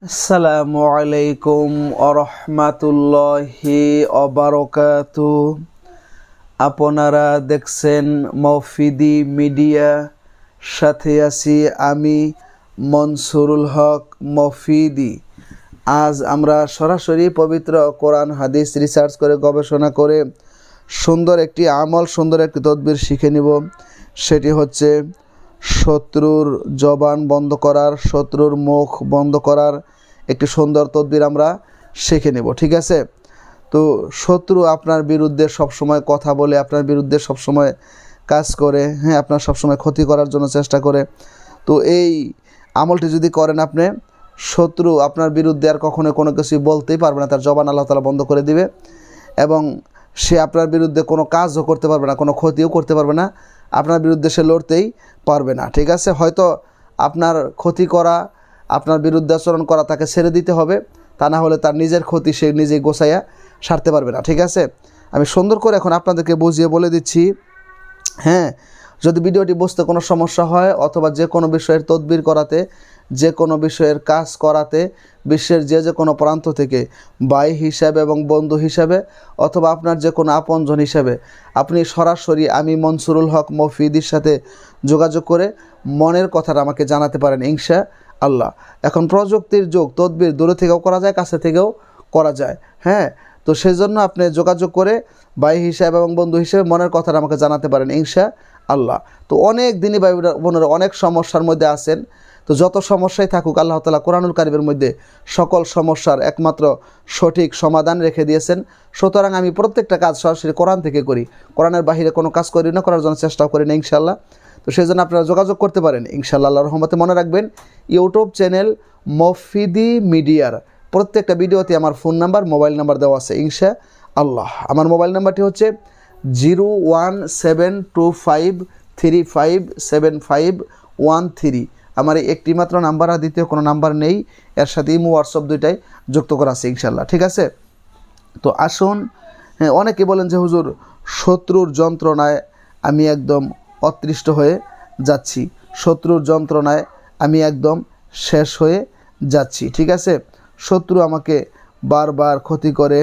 আসসালামু আলাইকুম আরহামাতুল্লাহি অবারকাতু। আপনারা দেখছেন মফিদি মিডিয়া, সাথে আছি আমি মনসুরুল হক মফিদি। আজ আমরা সরাসরি পবিত্র কোরআন হাদিস রিসার্চ করে গবেষণা করে সুন্দর একটি আমল, সুন্দর একটি তদবির শিখে নিব। সেটি হচ্ছে শত্রুর জবান বন্ধ করার, শত্রুর মুখ বন্ধ করার একটি সুন্দর তদবির আমরা শিখে নেব। ঠিক আছে? তো শত্রু আপনার বিরুদ্ধে সবসময় কথা বলে, আপনার বিরুদ্ধে সবসময় কাজ করে, আপনার সবসময় ক্ষতি করার জন্য চেষ্টা করে। তো এই আমলটি যদি করেন আপনি, শত্রু আপনার বিরুদ্ধে আর কখনো কোনো কিছুই বলতেই পারবে না, তার জবান আল্লাহ তাআলা বন্ধ করে দিবে এবং সে আপনার বিরুদ্ধে কোনো কাজও করতে পারবে না, কোনো ক্ষতিও করতে পারবে না, আপনার বিরুদ্ধে সে লড়তেই পারবে না। ঠিক আছে? হয়তো আপনার ক্ষতি করা, আপনার বিরুদ্ধে আচরণ করা তাকে ছেড়ে দিতে হবে, তা না হলে তার নিজের ক্ষতি সে নিজেই গোছাইয়া সারতে পারবে না। ঠিক আছে? আমি সুন্দর করে এখন আপনাদেরকে বুঝিয়ে বলে দিচ্ছি। যদি ভিডিওটি বুঝতে কোনো সমস্যা হয় অথবা যে কোনো বিষয়ের তদবির করাতে, যে কোনো বিষয়ের কাজ করাতে, বিশ্বের যে কোনো প্রান্ত থেকে ভাই হিসাবে এবং বন্ধু হিসাবে অথবা আপনার যে কোনো আপনজন হিসাবে আপনি সরাসরি আমি মনসুরুল হক মফিদির সাথে যোগাযোগ করে মনের কথাটা আমাকে জানাতে পারেন ইনশা আল্লাহ। এখন প্রযুক্তির যুগ, তদবির দূরে থেকেও করা যায়, কাছে থেকেও করা যায়। তো সেই জন্য আপনি যোগাযোগ করে ভাই হিসাবে এবং বন্ধু হিসেবে মনের কথাটা আমাকে জানাতে পারেন ইনশা আল্লাহ। তো অনেক দিনই ভাই বোনেরা অনেক সমস্যার মধ্যে আছেন। তো যত সমস্যাই থাকুক, আল্লাহ তাআলা কোরআনুল কারীমের মধ্যে সকল সমস্যার একমাত্র সঠিক সমাধান রেখে দিয়েছেন। সুতরাং আমি প্রত্যেকটা কাজ সরাসরি কোরআন থেকে করি, কোরআনের বাহিরে কোনো কাজ করি না, করার জন্য চেষ্টাও করি না ইনশাআল্লাহ। তো সেই জন্য আপনারা যোগাযোগ করতে পারেন ইনশাআল্লাহ। আল্লাহর রহমতে মনে রাখবেন, ইউটিউব চ্যানেল মফিদি মিডিয়ার প্রত্যেকটা ভিডিওতে আমার ফোন নাম্বার, মোবাইল নাম্বার দেওয়া আছে ইনশা আল্লাহ। আমার মোবাইল নাম্বারটি হচ্ছে 01725357513। আমার এই একটি মাত্র নাম্বার, আর দ্বিতীয় কোনো নাম্বার নেই। এর সাথে ইমো, হোয়াটসঅ্যাপ দুইটাই যুক্ত করা আছে ইনশাল্লাহ। ঠিক আছে? তো আসুন, অনেকে বলেন যে হুজুর শত্রুর যন্ত্রণায় আমি একদম অতৃষ্ট হয়ে যাচ্ছি, শত্রুর যন্ত্রণায় আমি একদম শেষ হয়ে যাচ্ছি। ঠিক আছে? শত্রু আমাকে বারবার ক্ষতি করে,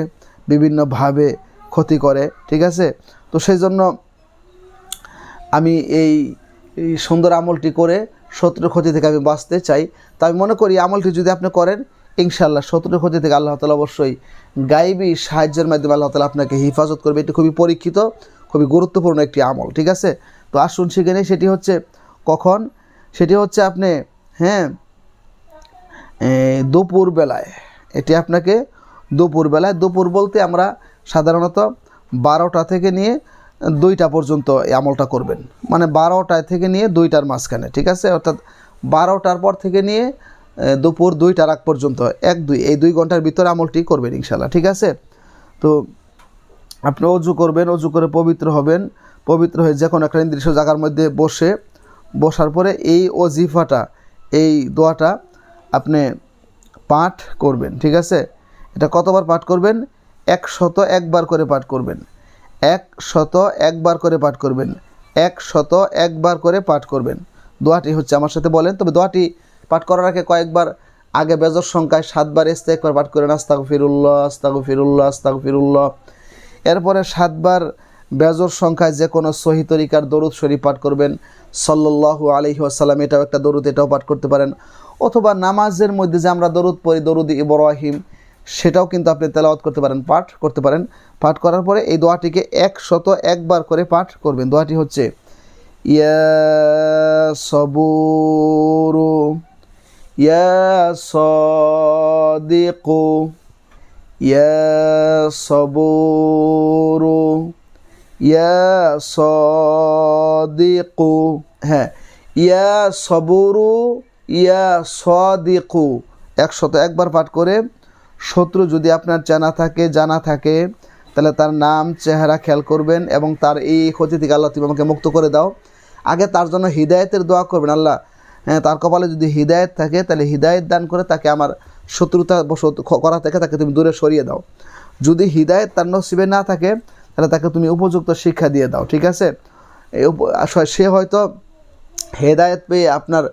বিভিন্নভাবে ক্ষতি করে। ঠিক আছে? তো সেই জন্য আমি এই সুন্দর আমলটি করে শত্রুর ক্ষতি থেকে আমি বাঁচতে চাই। তো আমি মনে করি আমলটি যদি আপনি করেন ইনশাআল্লাহ শত্রুর ক্ষতি থেকে আল্লাহ তাআলা অবশ্যই গায়েবী সাহায্যের মাধ্যমে আল্লাহ তাআলা আপনাকে হেফাজত করবে। এটি খুবই পরীক্ষিত, খুবই গুরুত্বপূর্ণ একটি আমল। ঠিক আছে? তো আসুন শিখে নেই। সেটি হচ্ছে কখন? সেটি হচ্ছে আপনি দুপুরবেলায়, এটি আপনাকে দুপুরবেলায়, দুপুর বলতে আমরা সাধারণত 12টা থেকে নিয়ে 2টা পর্যন্ত এই আমলটা করবেন। মানে 12টায় থেকে নিয়ে 2টার মাঝখানে। ঠিক আছে? অর্থাৎ 12টার পর থেকে নিয়ে দুপুর 2টার আগ পর্যন্ত, 1-2 এই 2 ঘন্টার ভিতরে আমলটি করবেন ইনশাআল্লাহ। ঠিক আছে? তো আপনি অজু করবেন, অজু করে পবিত্র হবেন, পবিত্র হয়ে যে কোনো একটা নির্দিষ্ট জায়গার মধ্যে বসার পরে এই ওজিফাটা, এই দোয়াটা আপনি পাঠ করবেন। ঠিক আছে? এটা কতবার পাঠ করবেন? 101 বার করে পাঠ করবেন, 101 বার করে পাঠ করবেন, 101 বার করে পাঠ করবেন। দোয়াটি হচ্ছে, আমার সাথে বলেন। তবে দোয়াটি পাঠ করার আগে কয়েকবার আগে বেজর সংখ্যায় 7 বার ইস্তেগফার পাঠ করেন, আস্তাগফিরুল্লাহ আস্তাগফিরুল্লাহ আস্তাগফিরুল্লাহ। এরপরে 7 বার বেজর সংখ্যায় যে কোনো সহি তরিকার দরুদ শরীফ পাঠ করবেন, সাল্লাল্লাহু আলাইহি ওয়াসাল্লাম। এটাও একটা দরুদ, এটাও পাঠ করতে পারেন। অথবা নামাজের মধ্যে যে আমরা দরুদ পড়ি, দরুদ ইব্রাহিম, সেটাও কিন্তু আপনি তেলাওয়াত করতে পারেন, পাঠ করতে পারেন। পাঠ করার পরে এই দোয়াটিকে 101 বার করে পাঠ করবেন। দোয়াটি হচ্ছে ইয়া সবুরু ইয়া সাদিকু ইয়া সবুরু ইয়া সাদিকু। ইয়া সবুরু ইয়া সাদিকু 101 বার পাঠ করে শত্রু যদি আপনার জানা থাকে তাহলে তার নাম, চেহারা খেয়াল করবেন এবং তার এই ক্ষতি থেকে আল্লাহ তুমি আমাকে মুক্ত করে দাও। আগে তার জন্য হিদায়েতের দোয়া করবেন। আল্লাহ তার কপালে যদি হিদায়েত থাকে তাহলে হিদায়েত দান করে তাকে আমার শত্রুতা করা থেকে তাকে তুমি দূরে সরিয়ে দাও। যদি হিদায়েত তার নসিবে না থাকে তাহলে তাকে তুমি উপযুক্ত শিক্ষা দিয়ে দাও। ঠিক আছে? সে হয়তো হেদায়েত পেয়ে আপনার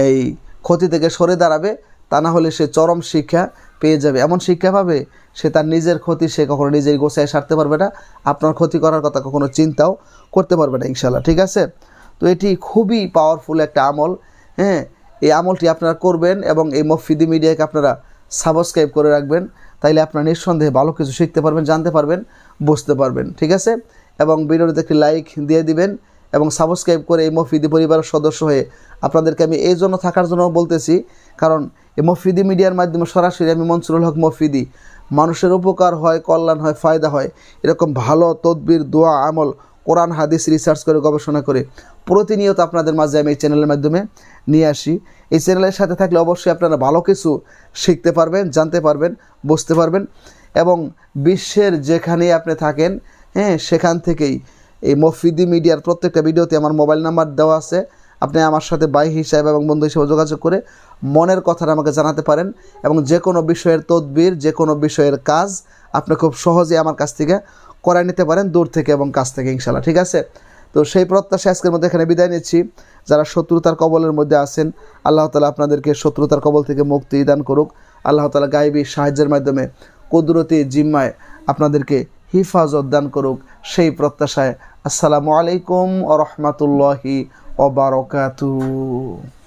এই ক্ষতি থেকে সরে দাঁড়াবে, তা না হলে সে চরম শিক্ষা পেয়ে যাবে। এমন শিক্ষা পাবে সে তার নিজের ক্ষতি সে কখনো নিজেই গোছায় সারতে পারবে না, আপনার ক্ষতি করার কথা কখনো চিন্তাও করতে পারবে না ইনশাল্লাহ। ঠিক আছে? তো এটি খুবই পাওয়ারফুল একটা আমল। হ্যাঁ, এই আমলটি আপনারা করবেন এবং এই মফিদি মিডিয়াকে আপনারা সাবস্ক্রাইব করে রাখবেন, তাইলে আপনারা নিঃসন্দেহে ভালো কিছু শিখতে পারবেন, জানতে পারবেন, বুঝতে পারবেন। ঠিক আছে? এবং ভিডিওটিতে একটি লাইক দিয়ে দিবেন এবং সাবস্ক্রাইব করে এই মফিদি পরিবারের সদস্য হয়ে আপনাদেরকে আমি এই জন্য থাকার জন্য বলতেছি, কারণ এই মফিদি মিডিয়ার মাধ্যমে সরাসরি আমি মনসুরুল হক মফিদি মানুষের উপকার হয়, কল্যাণ হয়, ফায়দা হয়, এরকম ভালো তদবির, দোয়া, আমল, কোরআন হাদিস রিসার্চ করে গবেষণা করে প্রতিনিয়ত আপনাদের মাঝে আমি এই চ্যানেলের মাধ্যমে নিয়ে আসি। এই চ্যানেলের সাথে থাকলে অবশ্যই আপনারা ভালো কিছু শিখতে পারবেন, জানতে পারবেন, বুঝতে পারবেন এবং বিশ্বের যেখানেই আপনি থাকেন, হ্যাঁ, সেখান থেকেই এই মফিদি মিডিয়ার প্রত্যেকটা ভিডিওতে আমার মোবাইল নাম্বার দেওয়া আছে। আপনি আমার সাথে ভাই হিসাবে এবং বন্ধু হিসেবে যোগাযোগ করে মনের কথাটা আমাকে জানাতে পারেন এবং যে কোনো বিষয়ের তদবির, যে কোনো বিষয়ের কাজ আপনি খুব সহজে আমার কাছ থেকে করায় নিতে পারেন, দূর থেকে এবং কাছ থেকে ইনশাল্লাহ। ঠিক আছে? তো সেই প্রত্যাশা আজকের মধ্যে এখানে বিদায় নিচ্ছি। যারা শত্রুতার কবলের মধ্যে আছেন, আল্লাহ তাআলা আপনাদেরকে শত্রুতার কবল থেকে মুক্তি দান করুক। আল্লাহ তাআলা গায়বী সাহায্যের মাধ্যমে কুদরতি জিম্মায় আপনাদেরকে হিফাজত দান করুক, সেই প্রত্যাশায় আসসালামু আলাইকুম ওয়া রাহমাতুল্লাহি ওয়া বারাকাতুহু।